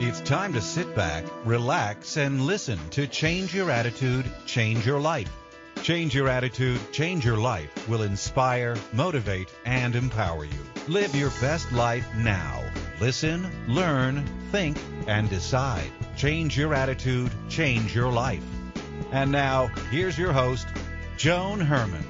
It's time to sit back, relax, and listen to Change Your Attitude, Change Your Life. Change Your Attitude, Change Your Life will inspire, motivate, and empower you. Live your best life now. Listen, learn, think, and decide. Change Your Attitude, Change Your Life. And now, here's your host, Joan Herman.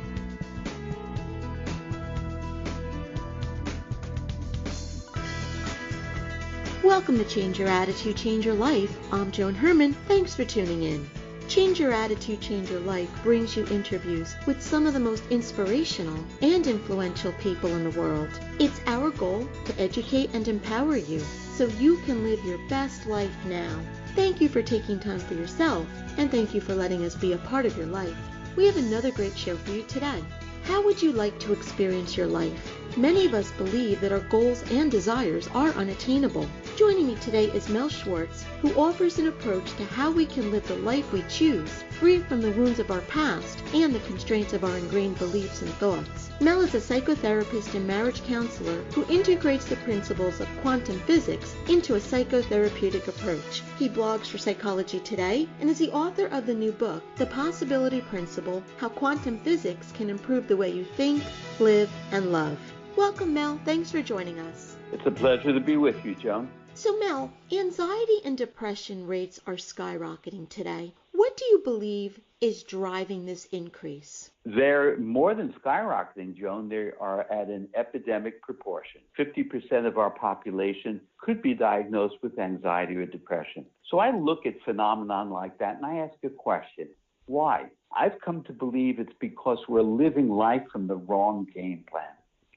Welcome to Change Your Attitude, Change Your Life. I'm Joan Herman. Thanks for tuning in. Change Your Attitude, Change Your Life brings you interviews with some of the most inspirational and influential people in the world. It's our goal to educate and empower you so you can live your best life now. Thank you for taking time for yourself, and thank you for letting us be a part of your life. We have another great show for you today. How would you like to experience your life? Many of us believe that our goals and desires are unattainable. Joining me today is Mel Schwartz, who offers an approach to how we can live the life we choose, free from the wounds of our past and the constraints of our ingrained beliefs and thoughts. Mel is a psychotherapist and marriage counselor who integrates the principles of quantum physics into a psychotherapeutic approach. He blogs for Psychology Today and is the author of the new book, The Possibility Principle: How Quantum Physics Can Improve the Way You Think, Live, and Love. Welcome, Mel. Thanks for joining us. It's a pleasure to be with you, Joan. So, Mel, anxiety and depression rates are skyrocketing today. What do you believe is driving this increase? They're more than skyrocketing, Joan. They are at an epidemic proportion. 50% of our population could be diagnosed with anxiety or depression. So I look at phenomenon like that and I ask a question. Why? I've come to believe it's because we're living life from the wrong game plan.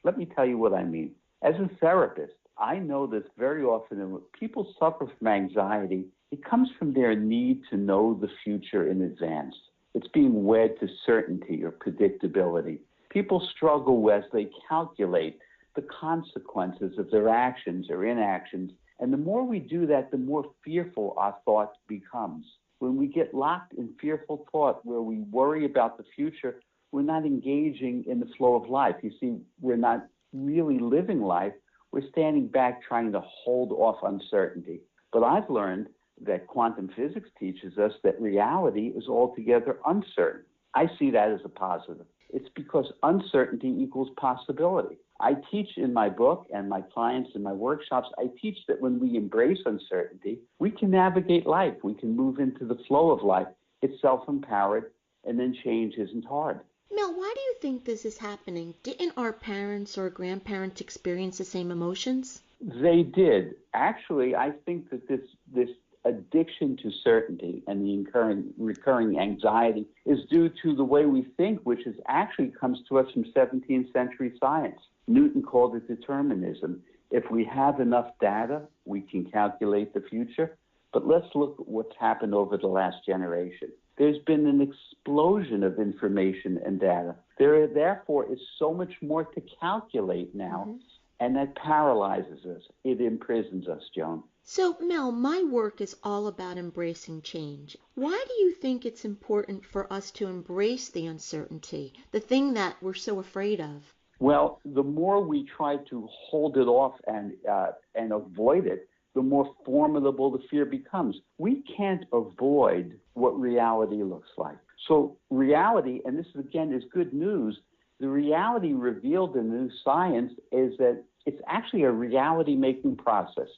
Let me tell you what I mean. As a therapist, I know this very often, and when people suffer from anxiety, it comes from their need to know the future in advance. It's being wed to certainty or predictability. People struggle as they calculate the consequences of their actions or inactions, and the more we do that, the more fearful our thought becomes. When we get locked in fearful thought where we worry about the future, we're not engaging in the flow of life. You see, we're not really living life. We're standing back trying to hold off uncertainty. But I've learned that quantum physics teaches us that reality is altogether uncertain. I see that as a positive. It's because uncertainty equals possibility. I teach in my book and my clients in my workshops, I teach that when we embrace uncertainty, we can navigate life. We can move into the flow of life. It's self-empowered, and then change isn't hard. Mel, why do you think this is happening? Didn't our parents or grandparents experience the same emotions? They did. Actually, I think that this addiction to certainty and the recurring anxiety is due to the way we think, which is actually comes to us from 17th century science. Newton called it determinism. If we have enough data, we can calculate the future. But let's look at what's happened over the last generation. There's been an explosion of information and data. There, therefore, is so much more to calculate now, and that paralyzes us. It imprisons us, Joan. So, Mel, my work is all about embracing change. Why do you think it's important for us to embrace the uncertainty, the thing that we're so afraid of? Well, the more we try to hold it off and avoid it, the more formidable the fear becomes. We can't avoid what reality looks like. So reality, and this again is good news, the reality revealed in new science is that it's actually a reality-making process.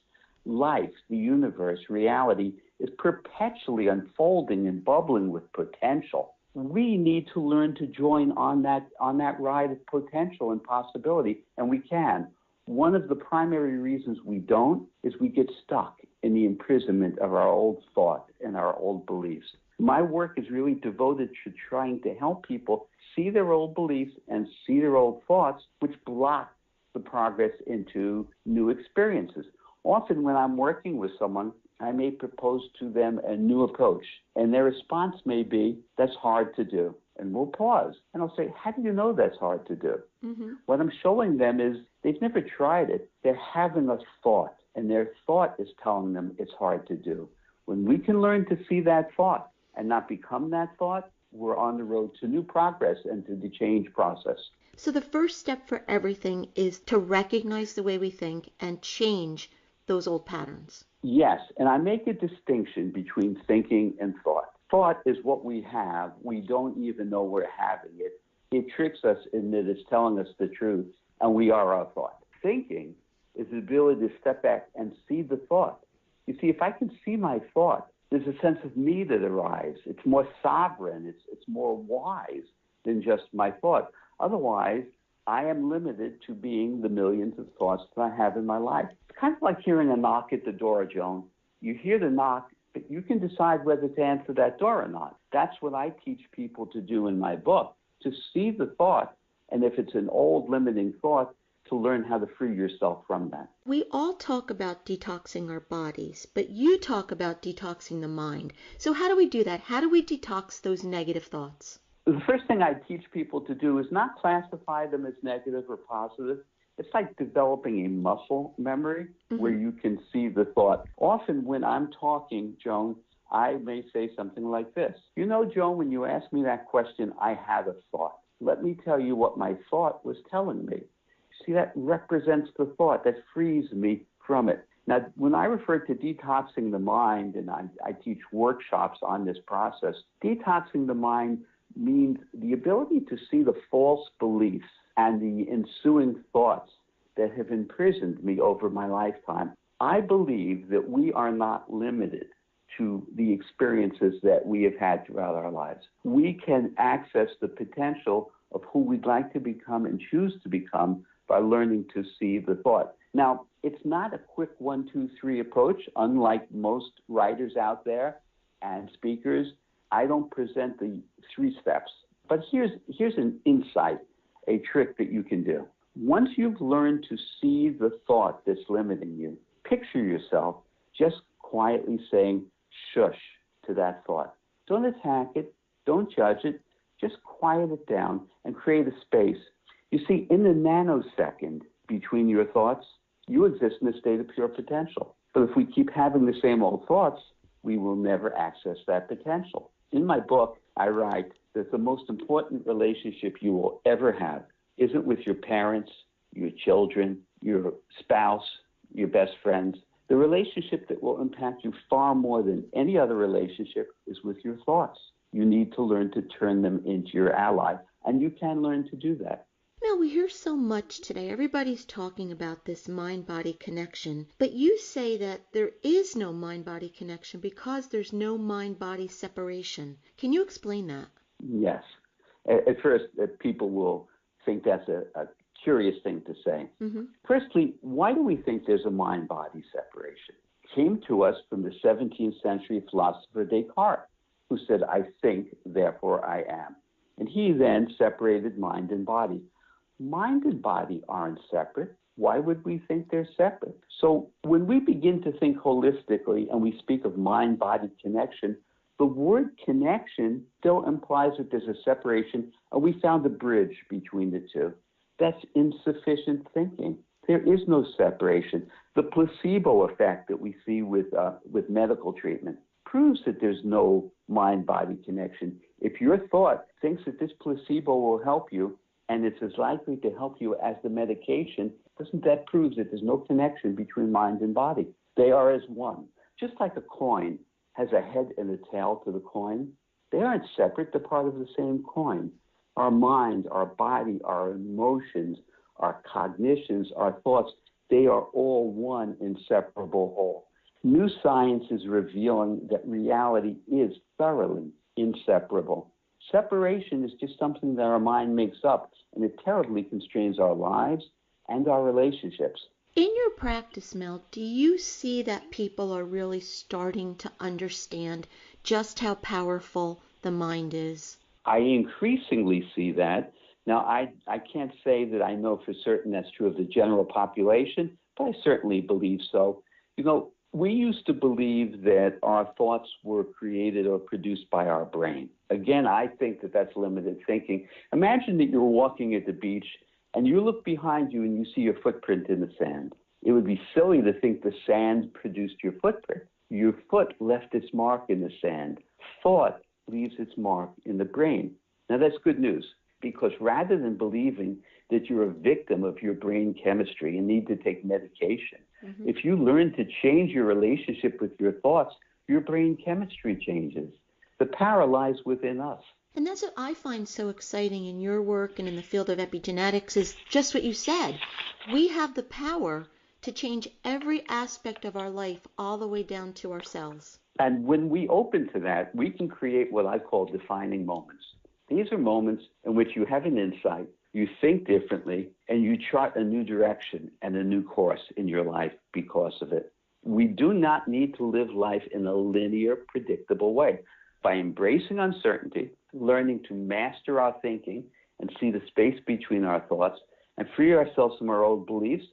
Life, the universe, reality is perpetually unfolding and bubbling with potential. We need to learn to join on that ride of potential and possibility, and we can. One of the primary reasons we don't is we get stuck in the imprisonment of our old thought and our old beliefs. My work is really devoted to trying to help people see their old beliefs and see their old thoughts, which block the progress into new experiences. Often when I'm working with someone, I may propose to them a new approach, and their response may be, "That's hard to do." And we'll pause, and I'll say, "How do you know that's hard to do?" What I'm showing them is they've never tried it. They're having a thought, and their thought is telling them it's hard to do. When we can learn to see that thought and not become that thought, we're on the road to new progress and to the change process. So the first step for everything is to recognize the way we think and change those old patterns. Yes, and I make a distinction between thinking and thought. Thought is what we have. We don't even know we're having it. It tricks us in that it's telling us the truth, and we are our thought. Thinking is the ability to step back and see the thought. You see, if I can see my thought, there's a sense of me that arrives. It's more sovereign. It's more wise than just my thought. Otherwise, I am limited to being the millions of thoughts that I have in my life. It's kind of like hearing a knock at the door, Joan. You hear the knock, but you can decide whether to answer that door or not. That's what I teach people to do in my book, to see the thought, and if it's an old limiting thought, to learn how to free yourself from that. We all talk about detoxing our bodies, but you talk about detoxing the mind. So how do we do that? How do we detox those negative thoughts? The first thing I teach people to do is not classify them as negative or positive. It's like developing a muscle memory where you can see the thought. Often when I'm talking, Joan, I may say something like this. You know, Joan, when you asked me that question, I had a thought. Let me tell you what my thought was telling me. See, that represents the thought. That frees me from it. Now, when I refer to detoxing the mind, and I teach workshops on this process, detoxing the mind means the ability to see the false beliefs and the ensuing thoughts that have imprisoned me over my lifetime. I believe that we are not limited to the experiences that we have had throughout our lives. We can access the potential of who we'd like to become and choose to become by learning to see the thought. Now, it's not a quick 1, 2, 3 approach. Unlike most writers out there and speakers, I don't present the 3 steps. But here's an insight, a trick that you can do. Once you've learned to see the thought that's limiting you, picture yourself just quietly saying shush to that thought. Don't attack it. Don't judge it. Just quiet it down and create a space. You see, in the nanosecond between your thoughts, you exist in a state of pure potential. But if we keep having the same old thoughts, we will never access that potential. In my book, I write that the most important relationship you will ever have isn't with your parents, your children, your spouse, your best friends. The relationship that will impact you far more than any other relationship is with your thoughts. You need to learn to turn them into your ally, and you can learn to do that. Mel, we hear so much today. Everybody's talking about this mind-body connection, but you say that there is no mind-body connection because there's no mind-body separation. Can you explain that? Yes. At first, people will think that's a curious thing to say. Firstly, why do we think there's a mind-body separation? It came to us from the 17th century philosopher Descartes, who said, I think, therefore I am. And he then separated mind and body. Mind and body aren't separate. Why would we think they're separate? So when we begin to think holistically and we speak of mind-body connection, the word connection still implies that there's a separation, and we found a bridge between the two. That's insufficient thinking. There is no separation. The placebo effect that we see with medical treatment proves that there's no mind-body connection. If your thought thinks that this placebo will help you, and it's as likely to help you as the medication, doesn't that prove that there's no connection between mind and body? They are as one. Just like a coin has a head and a tail to the coin, they aren't separate. They're part of the same coin. Our mind, our body, our emotions, our cognitions, our thoughts, they are all one inseparable whole. New science is revealing that reality is thoroughly inseparable. Separation is just something that our mind makes up, and it terribly constrains our lives and our relationships. In your practice, Mel, do you see that people are really starting to understand just how powerful the mind is? I increasingly see that. Now, I can't say that I know for certain that's true of the general population, but I certainly believe so. You know, we used to believe that our thoughts were created or produced by our brain. Again, I think that that's limited thinking. Imagine that you're walking at the beach and you look behind you and you see your footprint in the sand. It would be silly to think the sand produced your footprint. Your foot left its mark in the sand. Thought leaves its mark in the brain. Now, that's good news, because rather than believing that you're a victim of your brain chemistry and need to take medication. If you learn to change your relationship with your thoughts, your brain chemistry changes. The power lies within us. And that's what I find so exciting in your work and in the field of epigenetics is just what you said. We have the power to change every aspect of our life all the way down to our cells. And when we open to that, we can create what I call defining moments. These are moments in which you have an insight, you think differently, and you chart a new direction and a new course in your life because of it. We do not need to live life in a linear, predictable way. By embracing uncertainty, learning to master our thinking and see the space between our thoughts and free ourselves from our old beliefs,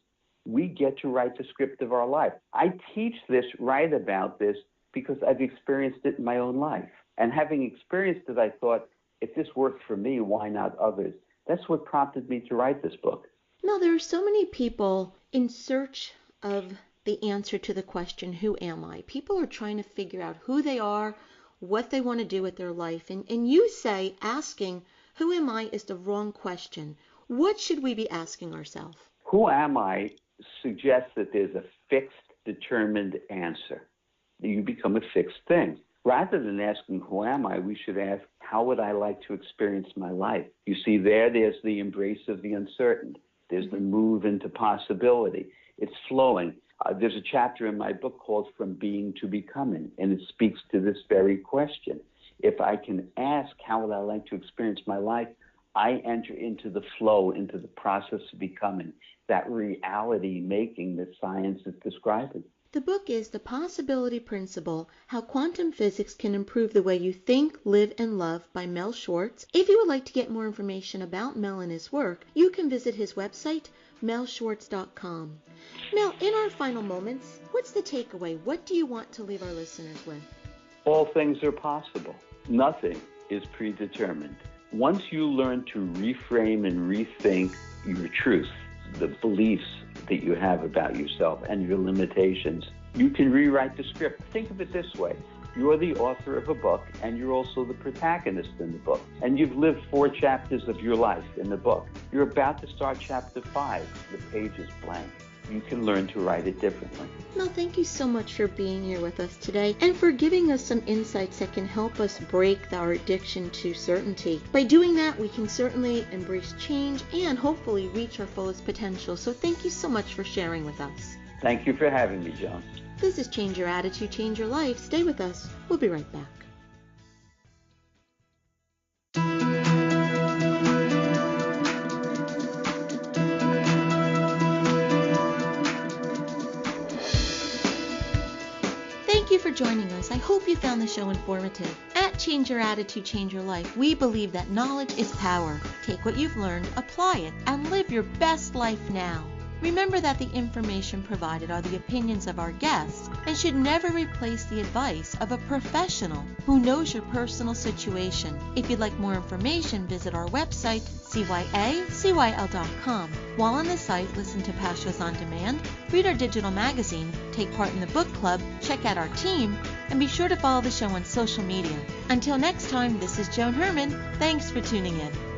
we get to write the script of our life. I teach this, write about this, because I've experienced it in my own life. And having experienced it, I thought, if this worked for me, why not others? That's what prompted me to write this book. Now, there are so many people in search of the answer to the question, who am I? People are trying to figure out who they are, what they want to do with their life. And you say asking, who am I, is the wrong question. What should we be asking ourselves? Who am I suggests that there's a fixed, determined answer. You become a fixed thing. Rather than asking, who am I, we should ask, how would I like to experience my life? You see, there's the embrace of the uncertain. There's the move into possibility. It's flowing. There's a chapter in my book called From Being to Becoming, and it speaks to this very question. If I can ask, how would I like to experience my life, I enter into the flow, into the process of becoming, that reality making that science is describing. The book is The Possibility Principle, How Quantum Physics Can Improve the Way You Think, Live, and Love by Mel Schwartz. If you would like to get more information about Mel and his work, you can visit his website, melschwartz.com. Mel, in our final moments, what's the takeaway? What do you want to leave our listeners with? All things are possible. Nothing is predetermined. Once you learn to reframe and rethink your truth, the beliefs that you have about yourself and your limitations, you can rewrite the script. Think of it this way. You're the author of a book, and you're also the protagonist in the book. And you've lived 4 chapters of your life in the book. You're about to start chapter 5. The page is blank. You can learn to write it differently. Mel, thank you so much for being here with us today and for giving us some insights that can help us break our addiction to certainty. By doing that, we can certainly embrace change and hopefully reach our fullest potential. So thank you so much for sharing with us. Thank you for having me, Joan. This is Change Your Attitude, Change Your Life. Stay with us. We'll be right back. Thank you for joining us. I hope you found the show informative. At Change Your Attitude, Change Your Life, we believe that knowledge is power. Take what you've learned, apply it, and live your best life now. Remember that the information provided are the opinions of our guests and should never replace the advice of a professional who knows your personal situation. If you'd like more information, visit our website, CYACYL.com. While on the site, listen to past shows on demand, read our digital magazine, take part in the book club, check out our team, and be sure to follow the show on social media. Until next time, this is Joan Herman. Thanks for tuning in.